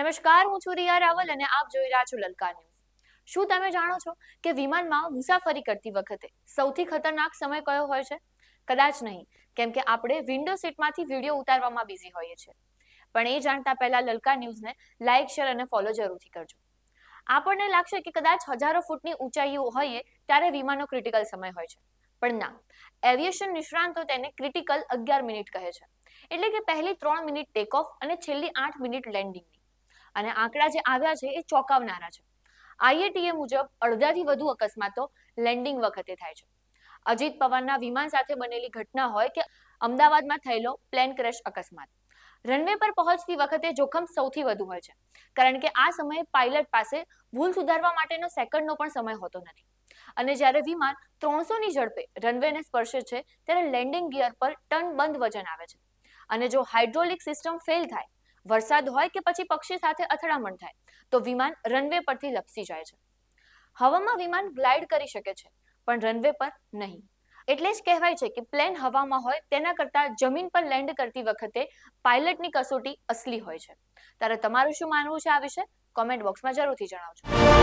નમસ્કાર, હું છું રિયા રાવલ અને આપ જોઈ રહ્યા છો લલકા ન્યૂઝ। શું તમે જાણો છો કે વિમાનમાં મુસાફરી કરતી વખતે સૌથી ખતરનાક સમય કયો હોય છે? કદાચ નહીં, કેમ કે આપણે વિન્ડો સીટમાંથી વિડીયો ઉતારવામાં બિઝી હોઈએ છીએ। પણ એ જાણતા પહેલા લલકા ન્યૂઝને લાઇક, શેર અને ફોલો જરૂરથી કરજો। આપણને લાગશે કે કદાચ હજારો ફૂટની ઊંચાઈઓ હોઈએ ત્યારે વિમાનનો ક્રિટિકલ સમય હોય છે, પણ ના, એવિએશન નિષ્ણાંતો તેને ક્રિટિકલ 11 મિનિટ કહે છે, એટલે કે પહેલી 3 મિનિટ ટેક ઓફ અને છેલ્લી 8 મિનિટ લેન્ડિંગની। અને આંકડા જે આવ્યા છે એ ચોંકાવનારા છે। આઈએટીએ મુજબ અડધાથી વધુ અકસ્માતો લેન્ડિંગ વખતે થાય છે। અજીત પવારના વિમાન સાથે બનેલી ઘટના હોય કે અમદાવાદમાં થયેલો પ્લેન ક્રેશ અકસ્માત, રનવે પર પહોંચતી વખતે જોખમ સૌથી વધુ હોય છે, કારણ કે આ સમયે પાયલટ પાસે ભૂલ સુધારવા માટેનો સેકન્ડનો પણ સમય હોતો નથી। અને જ્યારે વિમાન 300ની ઝડપે રનવેને સ્પર્શે છે ત્યારે લેન્ડિંગ ગિયર પર ટન બંધ વજન આવે છે, અને જો હાઇડ્રોલિક સિસ્ટમ ફેલ થાય, વરસાદ હોય કે પછી પક્ષી સાથે અથડામણ થાય, તો વિમાન રનવે પરથી લપસી જાય છે। હવામાં વિમાન ગ્લાઇડ કરી શકે છે, પણ રનવે પર નહીં। એટલે જ કહેવાય છે કે પ્લેન હવામાં હોય તેના કરતા જમીન પર લેન્ડ કરતી વખતે પાયલટની કસોટી અસલી હોય છે। ત્યારે તમારું શું માનવું છે આ વિશે? કોમેન્ટ બોક્સમાં જરૂરથી જણાવજો।